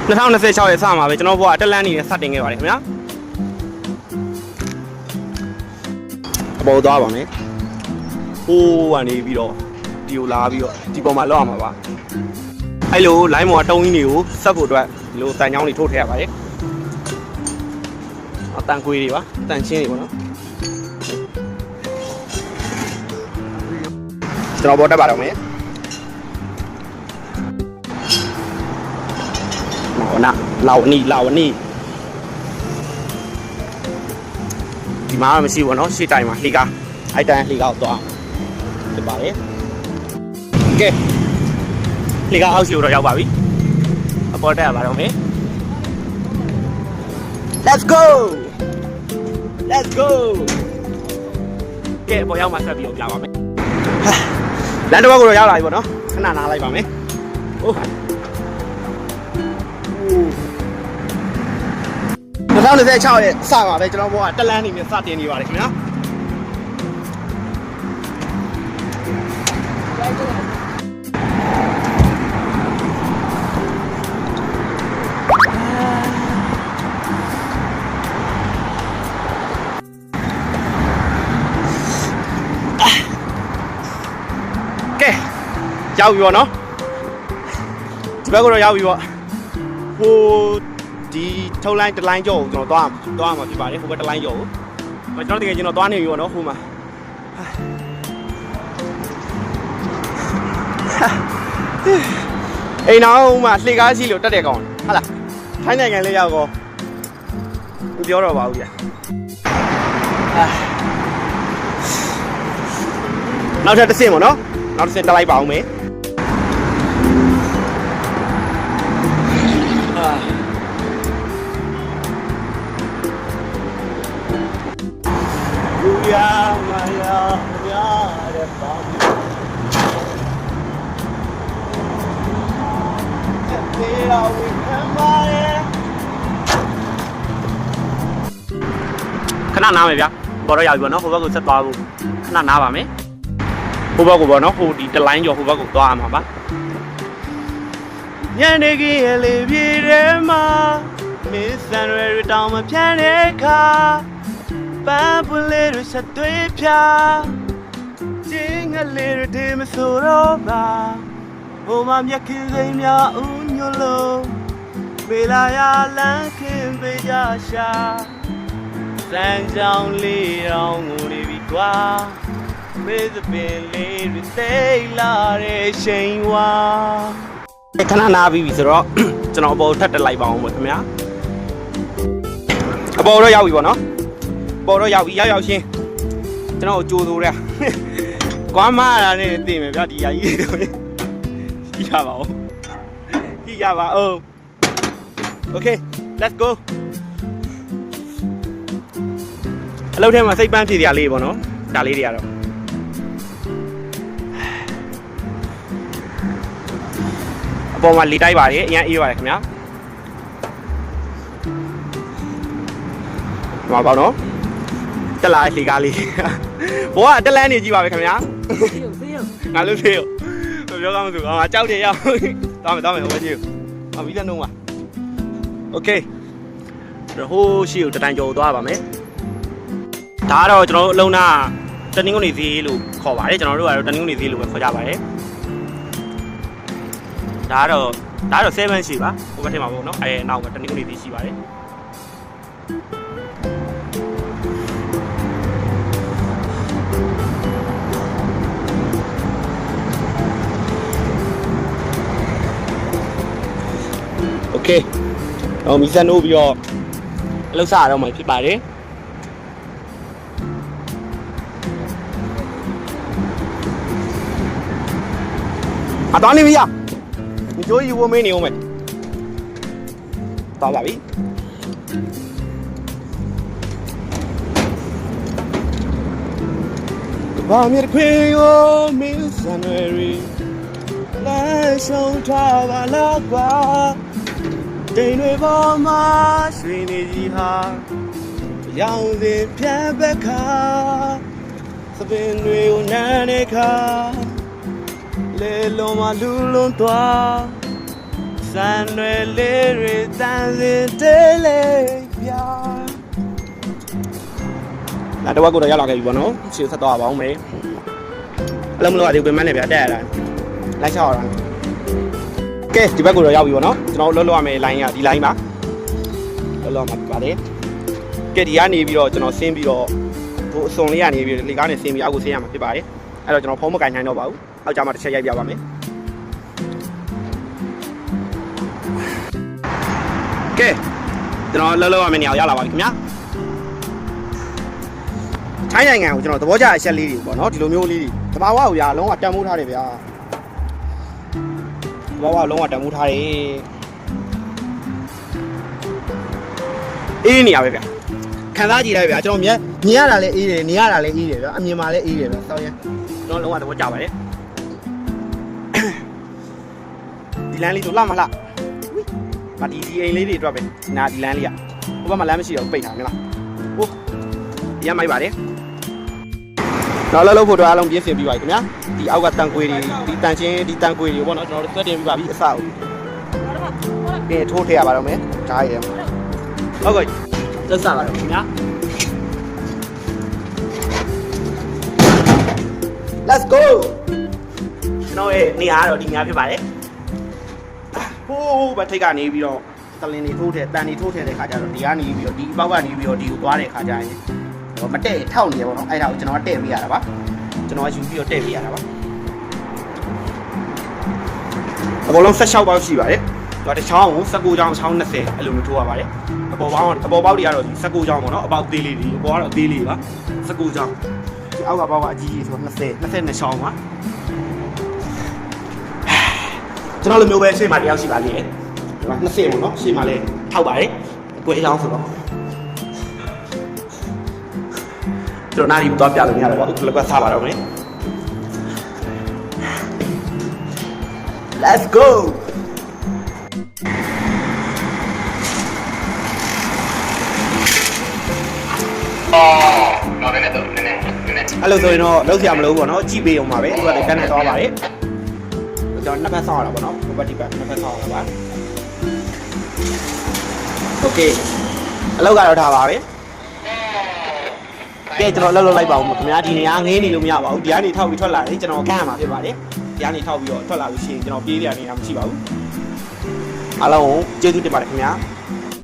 2026ရဲ့စမှာပဲကျွန်တော်ဘွားတက်လန်းနေနဲ့စတင်ခဲ့ပါတယ်ခင်ဗျာအပေါ်သွားပါမယ်ဟိုးကနေပြီးတော့ဒီကိုလာပြီးတော့ဒီပေါ်မှာလောက်အောင်ပါပါအဲ့လို line ပေါ်ကတုံးကြီးတွေကိုဆက်ဖို့အတွက်ဒီလိုတန်ချောင်းတွေထိုးထည့်ရပါတယ်အတန်ခွေးတွေပါတန်ချင်းတွေပေါ့နော်ကျွန်တော်ပေါ်တက်ပါတော့မယ်老尼ဒီမှာမရှိဘူးเนาะရှေ့တိုင်းမှာလှေကားအဲ့တိုင်းလှေကားကိုသွားဖြစ်ပါလေကဲလှေကားအောက်ရှိတော့ရောက်ပါပြီအပေါ်တက်ရပါတော့မယ် Let's go ကဲပေါ်ရောက်မှဆက်ပြီးတော့ပြပါမယ်လမ်းတစ်ဘက်ကိုတော့ရောက်လာပြီပေါ့နော်ခဏနားလိုက်ပါမယ်ဟုတ်2026ရဲ့စပါပဲကျွန်တော်ဘောကတက်လန်းနေနဲ့စတင်နေပါတယ်ခင်ဗျာကဲရောက်ပြီပေါ့နော်ဒီဘက်ကတော့ရောက်ပြီပေါ့ဟိုဒီထုံးလိုင်းတစ်လိုင်းကြောကိုကျွန်တော်သွားမှာဖြစ်ပါတယ်ဟိုဘက်တစ်လိုင်းကြောကိုကျွန်တော်တကယ်ကျွန်တော်သွားနေပြီပေါ့နော်ဟိုမှာအိမ်နောက်မှာလှေကားရှိလို့တက်တဲ့ကောင်ဟုတ်လားထိုင်းနိုင်ငံလေးရောက်ကောမပြောတော့ပါဘူးဗျာနောက်ထပ်တစ်ဆင့်ပေါ့နော်နောက်တစ်ဆင့်တက်လိုက်ပါအောင်မေခဏနားမယ်ဗျာဘောတော့ရောက်ပြီပေါ့နော်ဟိုဘက်ကိုဆက်သွားဖို့ခဏနားပါမယ်ဟိုဘက်ကိုပေါ့နော်ဟိုဒီတလိုင်းကျော်ဟိုဘက်ကိုသွားရမှာပါညနေခင်းရဲ့လေပြေထဲမှာမင်းစံရွယ်တောင်မဖြန်းတဲ့အခါပန်းပွင့်လေးတွေဆက်သွေးဖြာကျင်းငယ်လေးတွေဒီမဆိုတော့ပါဟိုမှာမြက်ခင်းစိမ်းများဦးညွလို့မေလာရလန်းခင်းပေးကြရှာစံကြောင်လေးတော်ငိုနေပြီကွာမေးသပင်လေးတွေသိလာတဲ့ချိန်ဝါခဏနားပြီးပြီဆိုတော့ကျွန်တော်အပေါ်ထပ်တက်လိုက်ပါအောင်ပေါ့ခင်ဗျာအပေါ်တော့ရောက်ပြီပေါ့နော်ပေါ်တော့ရောက်ပြီရောက်ချင်းကျွန်တော်ကြိုးဆိုရကွာမရတာနဲ့သိမယ်ဗျာဒီယာကြီးတွေကြီးရပါဦးကြီးရပါဦး Okay let's go အလုပ်ထဲမှာစိတ်ပန်းဖြည့်စရာလေးပေါ့နော်ဒါလေးတွေကတော့အပေါ်မှာလီတိုက်ပါတယ်အရင်အေးပါတယ်ခင်ဗျာမှာပေါ့နော်တက်လာလေကားလေးဘောကတက်လန်းနေကြည့်ပါပဲခင်ဗျာဆေးရုံငါလို့ဆေးရုံမပြောကောင်းမဆိုငါကြောက်တယ်ရောက်သွားမယ်ဟိုဘက်ကြီးအပြီးလည်းနှုံးပါโอเคဟိုးရှိကိုတတန်ကျော်သွားပါမယ်ဒါကတော့ကျွန်တော်တို့အလုံးသားတနင်္ဂနွေဈေးလို့ခေါ်ပါတယ်ကျွန်တော်တို့ကတော့တနင်္ဂနွေဈေးလို့ပဲခေါ်ကြပါတယ်ဒါကတော့7ရှိပါဟိုဘက်ထဲမှာပေါ့နော်အဲနောက်မှာတနင်္ဂနွေဈေးရှိပါတယ်โอเคတော့မီဇန်နိုးပြီးတော့အလုပ်စားရတော့မှဖြစ်ပါတယ်အတော်နေပြီဒီကြိုးယူဖို့မင်းနေအောင်မယ်တော်ပါပြီဘာမြစ်ခွေကိုမင်းစံရီလဲဆုံးထားပါလားကွာတိမ်တွေပေါ်မှာရွှေနေကြီးဟာရောင်စင်ပြတ်ပက်ခါသပင်တွေကိုနမ်းနေခါလေလုံးမလူလုံးသွားစ န်ရွယ်လေးတွေတန်စင်တဲလေးပြလာတော့ကိုတော့ရောက်လာခဲ့ပြီပေါ့နော်ရှေ့ဆက်သွားပါအောင်မေအလုံးမလို့အဒီကွန်မန့်နဲ့ပြတက်ရတာလိုက်ချောက်ရတာကဲဒီဘက်ကိုတော့ရောက်ပြီပေါ့နော်ကျွန်တော်လှုပ်လှုပ်ရမယ် line ကဒီ line ပါလှုပ်လှုပ်မှာပါတယ်ကဲဒီကနေပြီးတော့ကျွန်တော်ဆင်းပြီးတော့ဟိုအစုံလေးကနေပြီးလေကားနဲ့ဆင်းပြီးအောက်ကိုဆင်းရမှာဖြစ်ပါတယ်အဲ့တော့ကျွန်တော်ဖုန်းမကင်နိုင်တော့ပါဘူးအောက်ကြမှာတစ်ချက်ရိုက်ပြပါမယ်ကဲကျွန်တော်လှုပ်လှုပ်ရမယ်နေရာရောက်လာပါပြီခင်ဗျာထိုင်းနိုင်ငံကိုကျွန်တော်သဘောကျအချက်လေးတွေပေါ့နော်ဒီလိုမျိုးလေးတွေတဘာဝကိုရာလုံးဝတန်ဖိုးထားတယ်ဗျာတဘာဝလုံးဝတန်ဖိုးထားတယ်အေးနေရပဲဗျာခံစားကြည့်လိုက်ဗျာကျွန်တော်မြင်ရတာလည်းအေးတယ်နေရတာလည်းအေးတယ်ဗျာအမြင်မှာလည်းအေးတယ်ဗျာစောင်းရကျွန်တော်လုံးဝသဘောကျပါတယ်ဒီလမ်းလေးဆိုလှမလှမဒီအိမ်လေးတွေအတွက်ပဲနာဒီလမ်းလေးကဟိုဘက်မှာလမ်းမရှိတော့ပိတ်ထားမလားဟိုရမ်းမိုက်ပါတယ်တော့လှုပ်ဖို့တော့အားလုံးပြင်ဆင်ပြီးပါပြီခင်ဗျာဒီအောက်ကတန်ကွေးတွေဒီတန်ချင်းဒီတန်ကွေးတွေပေါ့နော်ကျွန်တော်တို့သွက်တင်ပြီးပါပြီအစအောင်ပြင်ထိုးထည့်ရပါတော့မယ်ဓာတ်ရည်ဟုတ်ကဲ့သက်စားပါတော့ခင်ဗျာ Let's go ကျွန်တော်ရဲ့နေရာတော့ဒီညာဖြစ်ပါတယ်ဟိုးဘက်ထိပ်ကနေပြီးတော့တလင်းတွေထိုးထည့်တန်တွေထိုးထည့်တဲ့ခါကျတော့ဒီကနေပြီးတော့ဒီအပေါက်ကနေပြီးတော့ဒီကိုသွားတဲ့ခါကျရင်မတည့်ထောက်နေရပါတော့အဲ့ဒါကိုကျွန်တော်ကတည့်ပေးရတာပါကျွန်တော်ကယူပြီးတော့တည့်ပေးရတာပါအကုန်လုံး16ပေါက်ရှိပါတယ်တော့တစ်ချောင်းကို19ချောင်း20အဲ့လိုမျိုးထိုးရပါတယ်အပေါ်ပေါက်တွေကတော့ဒီ19ချောင်းပေါ့နော်အပေါက်သေးလေးတွေအပေါ်ကတော့အသေးလေးပါ19ချောင်းဒီအောက်ကပေါက်ကအကြီးကြီးဆို20ချောင်းပါကျွန်တော်လိုမျိုးပဲရှေ့မှာတယောက်ရှိပါလိမ့်မယ်ဒီမှာ20ပေါ့နော်ရှေ့မှာလည်းထောက်ပါတယ်အကွဲချောင်းဆိုတော့ကျွန်တော်နားရီတော့ပြလို့မရတော့ဘူးသူလည်းကစားပါတော့မယ် Let's go အဲ့လိုဆိုရင်တော့လောက်ဆရာမလို့ပေါ့နော်ကြည့်ပေးအောင်ပါပဲသူကလည်းကန်နေသွားပါတယ်ကျွန်တော်နှစ်ဖက်ဆောင်းရတာပေါ့နော်ဟိုဘက်ဒီဘက်နှစ်ဖက်ဆောင်းရတာပါโอเคအလောက်ကတော့ထားပါပဲကဲကျွန်တော်လှုပ်လိုက်ပါဦးခင်ဗျာဒီနေရာငင်းနေလို့မရပါဘူးဒီကနေထောက်ပြီးထွက်လာတယ်ကျွန်တော်ကန့်ရမှာဖြစ်ပါတယ်ဒီကနေထောက်ပြီးတော့ထွက်လာလို့ရှိရင်ကျွန်တော်ပြေးရနေတာမရှိပါဘူးအားလုံးကျေးဇူးတင်ပါတယ်ခင်ဗျာ